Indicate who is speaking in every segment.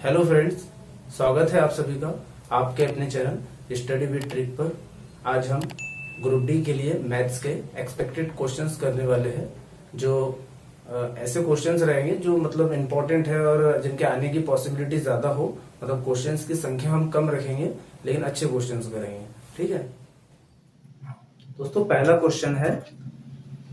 Speaker 1: Hello friends, स्वागत है आप सभी का आपके अपने चैनल स्टडी विद ट्रिक पर। आज हम ग्रुप डी के लिए मैथ्स के एक्सपेक्टेड क्वेश्चंस करने वाले हैं। जो ऐसे क्वेश्चंस रहेंगे जो मतलब इम्पोर्टेंट है और जिनके आने की पॉसिबिलिटी ज्यादा हो। मतलब क्वेश्चंस की संख्या हम कम रखेंगे लेकिन अच्छे क्वेश्चंस करेंगे। ठीक है दोस्तों, पहला क्वेश्चन है,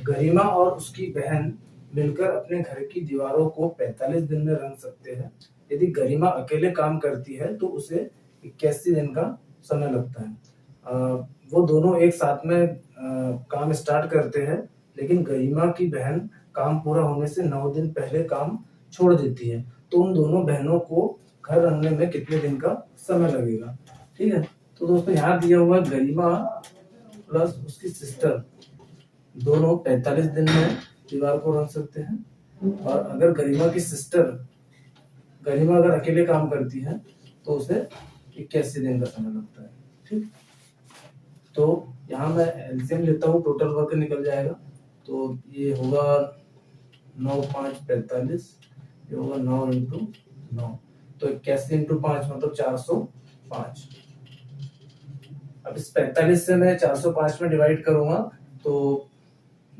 Speaker 1: गरिमा और उसकी बहन मिलकर अपने घर की दीवारों को 45 दिन में रंग सकते हैं। यदि गरिमा अकेले काम करती है तो उसे 81 दिन का समय लगता है। वो दोनों एक साथ में काम स्टार्ट करते हैं, लेकिन गरिमा की बहन काम पूरा होने से 9 दिन पहले काम छोड़ देती है। तो उन दोनों बहनों को घर रंगने में कितने दिन का समय लगेगा। ठीक है, तो दोस्तों यहाँ दिया हुआ गरिमा प्लस उसकी सिस्टर दोनों 45 दिन में दीवार को रंग सकते हैं। और अगर गरिमा अगर अकेले काम करती है तो उसे 81 दिन का समय लगता है। ठीक, तो यहाँ मैं एलसीएम लेता हूँ, टोटल वर्क निकल जाएगा। तो ये होगा 9 5 45, ये होगा 9 इंटू 9, तो 81 इंटू 5 मतलब 405। अब इस 45 से मैं 405 में डिवाइड करूंगा तो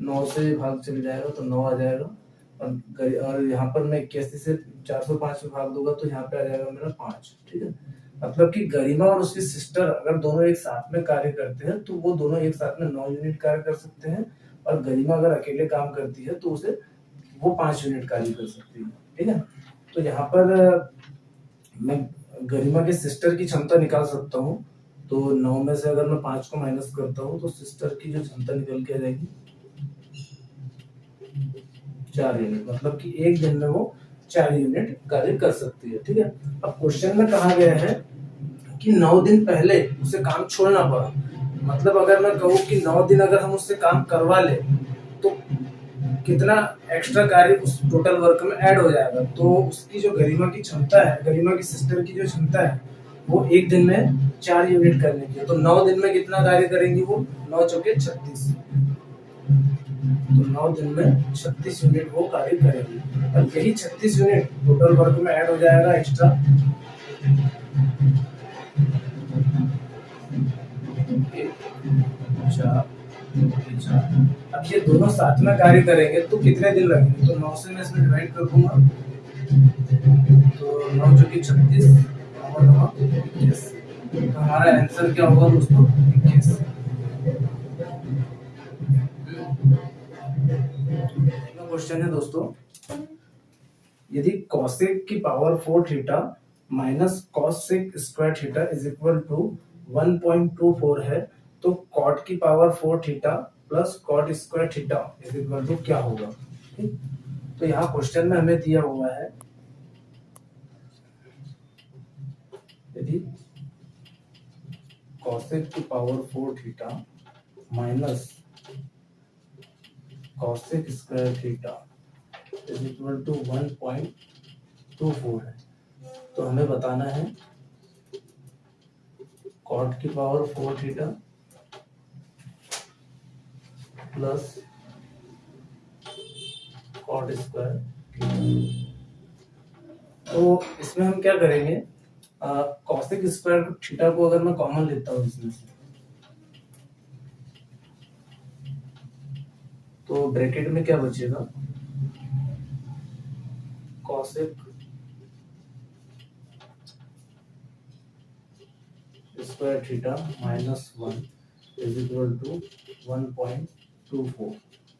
Speaker 1: 9 से भाग चल जाएगा तो 9 आ जाएगा। और यहाँ पर मैं 81 से 405 में भाग दूंगा तो यहाँ पे आ जाएगा मेरा 5। ठीक है, मतलब कि गरिमा और उसकी सिस्टर अगर दोनों एक साथ में कार्य करते हैं तो वो दोनों एक साथ में 9 यूनिट कार्य कर सकते हैं। और गरिमा अगर अकेले काम करती है तो उसे वो 5 यूनिट कार्य कर सकती है। ठीक है, तो यहाँ पर मैं गरिमा के सिस्टर की क्षमता निकाल सकता हूँ। तो 9 में से अगर मैं 5 को माइनस करता हूँ तो सिस्टर की जो क्षमता निकल के आ जाएगी 4 यूनिट, मतलब कि एक दिन में वो 4 यूनिट कार्य कर सकती है। ठीक है, अब क्वेश्चन में कहा गया है कि 9 दिन पहले उसे काम छोड़ना पड़ा। मतलब अगर मैं कहूँ कि 9 दिन अगर हम उससे काम करवा ले तो कितना एक्स्ट्रा कार्य उस टोटल वर्क में ऐड हो जाएगा। तो उसकी जो गरिमा की क्षमता है, गरिमा की सिस्टर की जो क्षमता है वो एक दिन में 4 यूनिट करने की है। तो 9 दिन में कितना कार्य करेंगी वो, 9 चौके 36, तो 9 दिन में 36 यूनिट वो कार्य करेगी। और यही 36 यूनिट टोटल वर्क में ऐड हो जाएगा एक्स्ट्रा। अब ये दोनों साथ में कार्य करेंगे तो कितने दिन लगेंगे, तो 9 से मैं इसमें डिवाइड कर दूंगा तो 9 चौके 36 और 9 21, तो हमारा आंसर क्या होगा दोस्तों, 21। क्वेश्चन है दोस्तों, यदि कॉसेक की power 4 theta minus cosec square theta is equal to 1.24 है तो कॉट की power 4 theta plus cot square theta is equal to क्या होगा। ठीक, तो यहाँ क्वेश्चन में हमें दिया हुआ है, यदि कॉसेक की power 4 theta minus cosec square theta is equal to 1.24 है, तो हमें बताना है कॉट की power 4 theta plus cot square theta. तो इसमें हम क्या करेंगे, कॉसेक स्क्वायर थीटा को अगर मैं कॉमन लेता हूँ इसमें से तो ब्रैकेट में क्या बचेगा, cosec square theta minus 1 is equal to 1.24।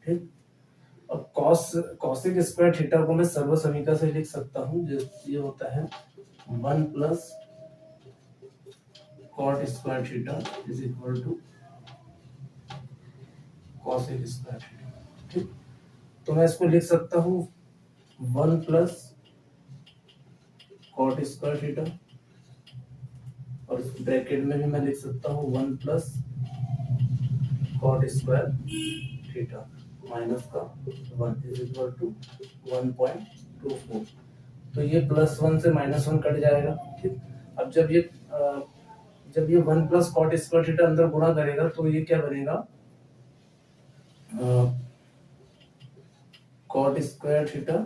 Speaker 1: ठीक, अब कॉसेक स्क्वायर थीटा को मैं सर्वसमीका से लिख सकता हूँ, जो ये होता है 1 plus cot square theta is equal to cosec square theta. ठीक, तो मैं इसको लिख सकता हूँ 1 प्लस कॉट स्क्वायर थीटा और इस ब्रैकेट में भी मैं लिख सकता हूँ 1 plus cot square theta minus का 1 इज इक्वल टू 1.24। तो ये प्लस 1 से माइनस 1 कट जाएगा। ठीक, अब जब ये 1 प्लस कॉट स्क्वायर थीटा अंदर गुणा करेगा तो ये क्या बनेगा, cot square theta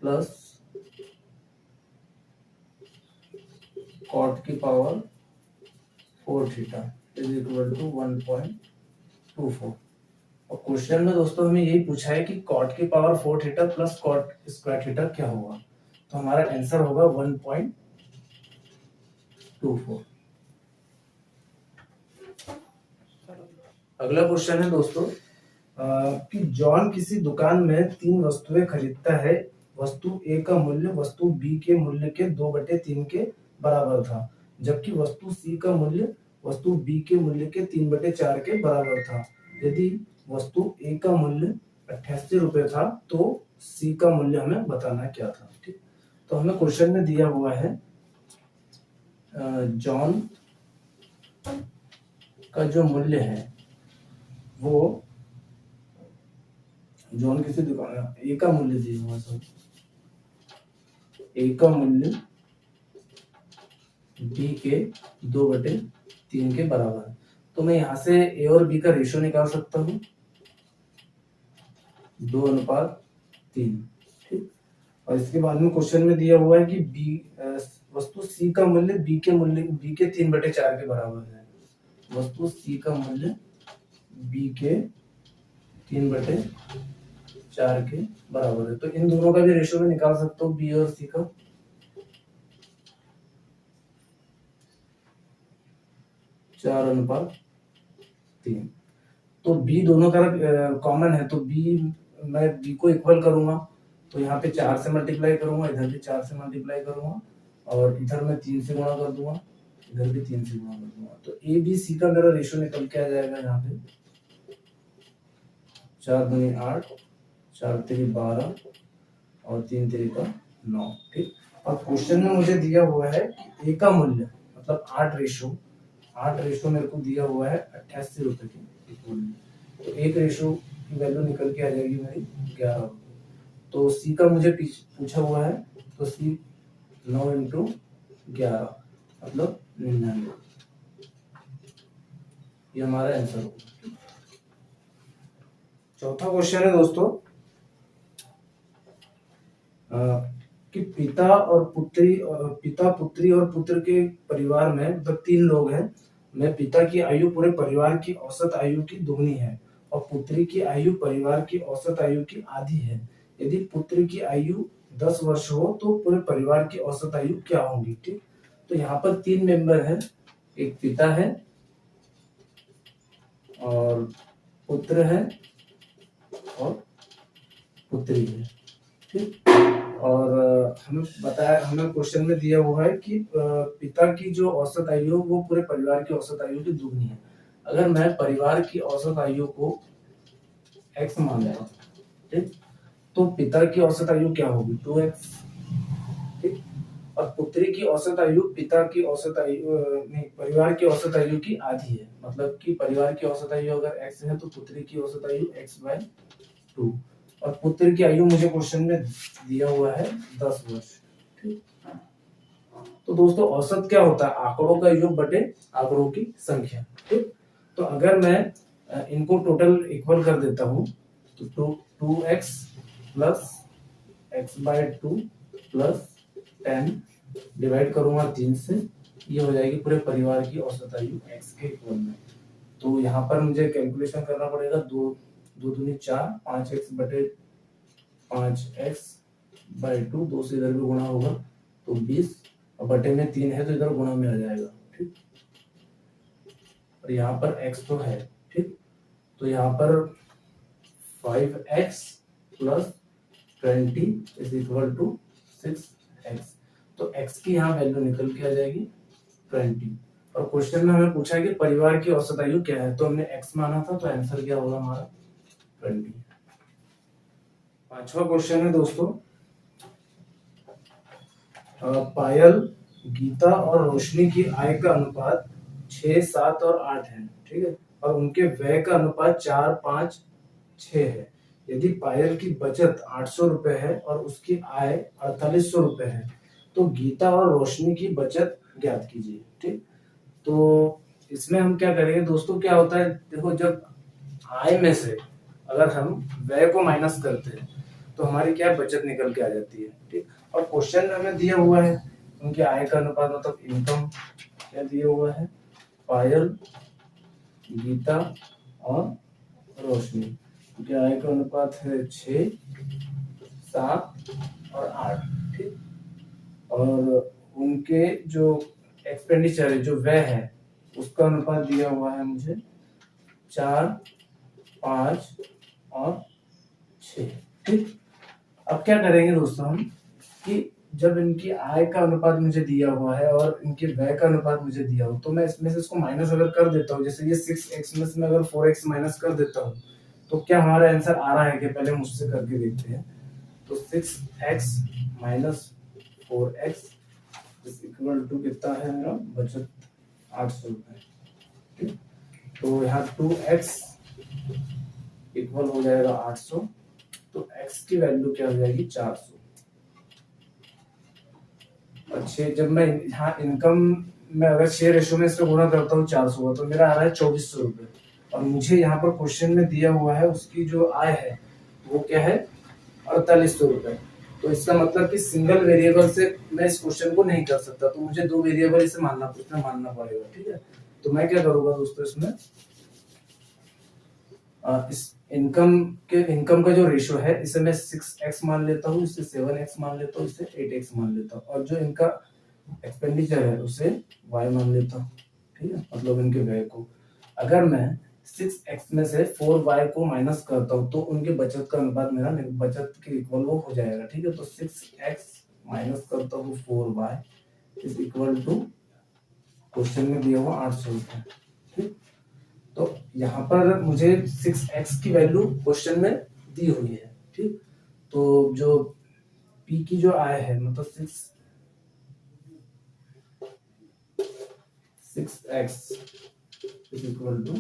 Speaker 1: plus cot की power 4 theta is equal to 1.24। और क्वेश्चन में दोस्तों हमें यही पूछा है कि कॉट की power 4 theta plus cot square theta क्या होगा, तो हमारा आंसर होगा 1.24। अगला क्वेश्चन है दोस्तों कि जॉन किसी दुकान में 3 वस्तुएं खरीदता है। वस्तु ए का मूल्य वस्तु बी के मूल्य के 2/3 के बराबर था, जबकि वस्तु सी का मूल्य वस्तु बी के मूल्य के 3/4 के बराबर था। यदि वस्तु ए का मूल्य 88 रुपए था तो सी का मूल्य हमें बताना क्या था। ठीक, तो हमें क्वेश्चन में दिया हुआ है जॉन का जो मूल्य है वो जॉन किसी दुकान ए का मूल्य दिया हुआ सब ए का मूल्य बी के 2/3 के बराबर है। तो मैं यहां से ए और बी का रेशियो निकाल सकता हूँ 2:3। ठीक, और इसके बाद में क्वेश्चन में दिया हुआ है कि बी वस्तु सी का मूल्य बी के 3/4 के बराबर है। वस्तु सी का मूल्य बी के 3/4 के बराबर है, तो इन दोनों का भी रेशियो में निकाल सकता हूँ बी और सी का। 4:3। तो बी दोनों तरफ कॉमन है, तो बी मैं बी को इक्वल करूंगा तो यहाँ पे 4 से मल्टीप्लाई करूंगा, इधर भी 4 से मल्टीप्लाई करूंगा और इधर मैं 3 से गुणा कर दूंगा, इधर भी 3 से गुणा कर दूंगा। तो ए बी सी का मेरा रेशियो निकल के आ जाएगा यहाँ पे 4 दूनी 8, 4 3 12 और 3 3 का 9। ठीक, और क्वेश्चन में मुझे दिया हुआ है कि ए का मूल्य मतलब 8 रेशो मेरे को दिया हुआ है 88 रुपए के इक्वल, तो एक रेशो की वैल्यू निकल के आ जाएगी मेरी 11 रुपए। तो सी का मुझे पूछा हुआ है, तो सी 9 × 11 मतलब 99, ये हमारा आंसर होगा। चौथा क्वेश्चन है दोस्तों कि पिता पुत्री और पुत्र के परिवार में मतलब 3 लोग हैं। मैं पिता की आयु पूरे परिवार की औसत आयु की दुगनी है और पुत्री की आयु परिवार की औसत आयु की आधी है। यदि पुत्र की आयु 10 वर्ष हो तो पूरे परिवार की औसत आयु क्या होगी। ठीक, तो यहाँ पर 3 मेंबर हैं, एक पिता है और पुत्र है और पुत्री है। ठीक, और हमें क्वेश्चन में दिया हुआ है कि पिता की जो औसत आयु वो पूरे परिवार की औसत आयु की दुगनी है। अगर मैं परिवार की औसत आयु को x मान लेता हूं, ठीक, तो पिता की औसत आयु क्या होगी 2x। ठीक, और पुत्री की औसत आयु पिता की औसत आयु नहीं परिवार की औसत आयु की आधी है, मतलब कि परिवार की औसत आयु अगर x है तो पुत्री की औसत आयु x/2 और पुत्र की आयु मुझे क्वेश्चन में दिया हुआ है 10 वर्ष। ठीक, तो दोस्तों औसत क्या होता है आंकड़ों का योग बटे आंकड़ों की संख्या। ठीक, तो अगर मैं इनको टोटल इक्वल कर देता हूं तो 2x plus x/2 plus 10 divide करूंगा 3 से, ये हो जाएगी पूरे परिवार की औसत आयु x के इक्वल में। तो यहाँ पर मुझे कैलकुलेशन करना पड़ेगा 2 दूनी 4, 5x/2 2 से इधर भी गुणा होगा तो 20 और बटे में 3 है तो इधर गुणा में आ जाएगा। ठीक, और यहाँ पर x तो है। ठीक, तो यहाँ पर 5x + 20 is equal to 6x। तो x की यहाँ वैल्यू निकल के आ जाएगी 20। और क्वेश्चन में हमें पूछा है कि परिवार की औसत आयु क्या है, तो हमने x माना था तो आंसर क्या होगा हमारा 20। पांचवा क्वेश्चन है दोस्तों पायल, गीता और रोशनी की आय का अनुपात 6, 7 और 8 है। ठीक है, और उनके व्यय का अनुपात 4, 5, 6 है। यदि पायल की बचत 800 रुपए है और उसकी आय 4800 रुपए है तो गीता और रोशनी की बचत ज्ञात कीजिए। ठीक, तो इसमें हम क्या करेंगे दोस्तों, क्या होता है देखो, जब आय में से अगर हम व्यय को माइनस करते हैं तो हमारी क्या बचत निकल के आ जाती है। ठीक, और क्वेश्चन में हमें दिया हुआ है उनकी आय का अनुपात मतलब इनकम क्या दिया हुआ है, पायल, गीता और रोशनी। उनकी आय का अनुपात है 6, 7 और 8। ठीक। और उनके जो एक्सपेंडिचर है, जो व्यय है, उसका अनुपात दिया हुआ है मुझे 4, 5 और 6। ठीक। अब क्या करेंगे दोस्तों हम कि जब इनकी आय का अनुपात मुझे दिया हुआ है और इनके व्यय का अनुपात मुझे दिया हो, तो मैं इसमें से इसको माइनस अगर कर देता हूँ, जैसे ये 6x में से मैं अगर 4x माइनस कर देता हूँ, तो क्या हमारा आंसर आ रहा है कि पहले मुझसे करके देखते हैं। तो 6x minus 4x is equal to कितना है मेरा बचत 800 रुपए। तो यहाँ 2x इक्वल हो जाएगा 800, तो x की वैल्यू क्या हो जाएगी 400। अच्छे, जब मैं यहाँ इनकम में अगर 6 रेशो में इससे गुणा करता हूँ 400 का, तो मेरा आ रहा है 2400 रुपए। और मुझे यहाँ पर क्वेश्चन में दिया हुआ है उसकी जो आय है वो क्या है 4800 रुपए। तो इसका मतलब कि सिंगल वेरिएबल से मैं इस क्वेश्चन को नहीं कर सकता, तो मुझे 2 वेरिएबल इसे मानना पड़ेगा। ठीक है, तो मैं क्या करूंगा दोस्तों, इसमें इस इनकम का जो रेशो है इसे मैं 6x मान लेता हूँ, इसे 7x मान लेता हूँ, इसे 8x मान लेता हूँ, और जो इनका एक्सपेंडिचर है उसे y मान लेता हूँ। ठीक है, मतलब इनके व्यय को। अगर मैं 6x में से 4y को माइनस करता हूँ तो उनके बचत का अनुपात मेरा बचत के इक्वल वो हो जाएगा। ठीक है, तो 6x माइनस करता हूँ 4y is equal to question में दिया हुआ 800 रुपए। ठीक, तो यहाँ पर मुझे 6x की वैल्यू क्वेश्चन में दी हुई है। ठीक, तो जो p की जो आय है मतलब 6x इज इक्वल टू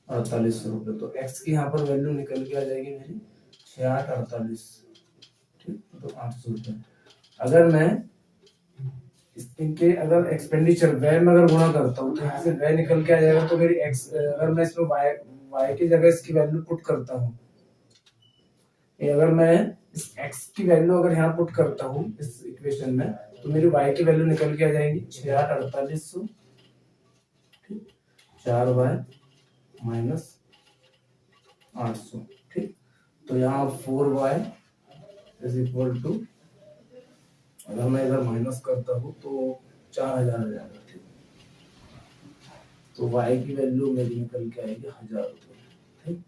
Speaker 1: 4800 रुपए। तो x की यहाँ पर वैल्यू निकल के आ जाएगी मेरी 6848। ठीक, तो 800 रुपए। अगर मैं इनके अगर एक्सपेंडिचर व्यय में अगर गुणा करता हूँ तो यहाँ से व्यय निकल के आ जाएगा, तो मेरी x अगर मैं इसमें y की जगह इसकी वैल्यू पुट करता हूँ, अगर मैं इस x की वैल्यू अगर यहाँ पुट करता हूँ इस इक्वेशन में, तो मेरी y की वैल्यू निकल के आ जाएगी 6848। 4y minus 800। ठीक, तो यहाँ 4y इज इक्वल टू, अगर मैं इधर माइनस करता हूँ तो 4000 आ जाएगा। ठीक, तो y की वैल्यू मेरी निकल के आएगी 1000 रुपये। ठीक,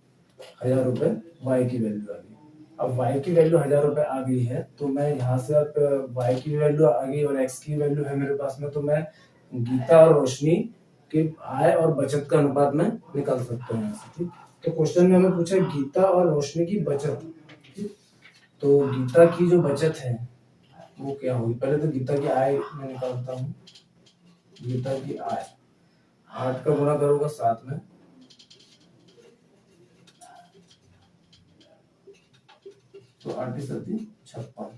Speaker 1: 1000 रुपये y की वैल्यू आ गई। अब y की वैल्यू 1000 रुपये आ गई है, तो मैं यहाँ से अब y की वैल्यू आ गई और x की वैल्यू है मेरे पास में, तो मैं गीता और रोशनी के आय और बचत का अनुपात में निकाल सकता हूँ यहाँ से। ठीक, तो क्वेश्चन में हमें पूछा गीता और रोशनी की बचत। ठीक, तो गीता की जो बचत है वो क्या होगी, पहले तो गीता की आय मैं निकालता हूँ। गीता की आय 8 का गुणा करूंगा 7 में, तो 8 7 56।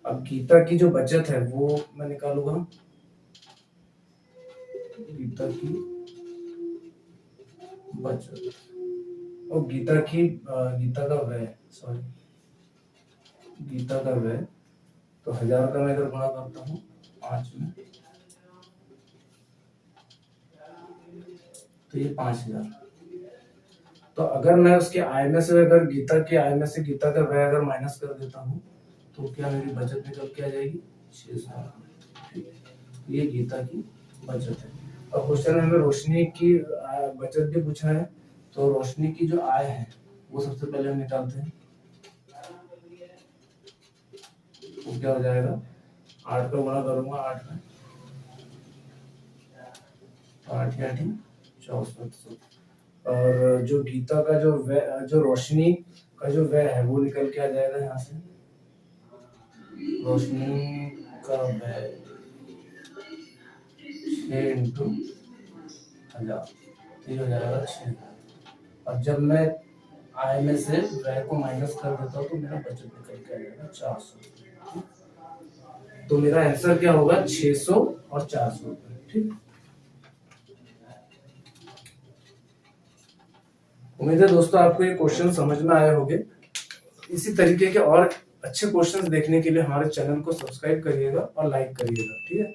Speaker 1: अब गीता की जो बचत है वो मैं निकालूंगा, गीता की बचत और गीता का व्यय, सॉरी गीता का व्यय, तो 1000 का मैं इधर गुणा करता हूँ 5 में, तो ये 5000। तो अगर मैं उसके आय में से अगर गीता की आय में से गीता का व्यय अगर माइनस कर देता हूँ तो क्या मेरी बचत निकल के आ जाएगी 6000। ये गीता की बचत है। और क्वेश्चन में हमें रोशनी की बचत भी पूछा है, तो रोशनी की जो आय है वो सबसे पहले हम निकालते हैं। वो क्या हो जाएगा, 8 का गुणा करूंगा 8 में, 8 या 6400। और जो गीता का जो रोशनी का जो व्यय है वो निकल के आ जाएगा यहाँ से, रोशनी का व्यय 6 इंटू 1000, तो ये हो जाएगा 6। और जब मैं आय में से व्यय को माइनस कर देता हूँ तो मेरा बचत निकल के आ जाएगा 400। तो मेरा आंसर क्या होगा 600 और 400 रुपए। ठीक, उम्मीद है दोस्तों आपको ये क्वेश्चन समझ में आए होंगे। इसी तरीके के और अच्छे क्वेश्चंस देखने के लिए हमारे चैनल को सब्सक्राइब करिएगा और लाइक करिएगा, ठीक है।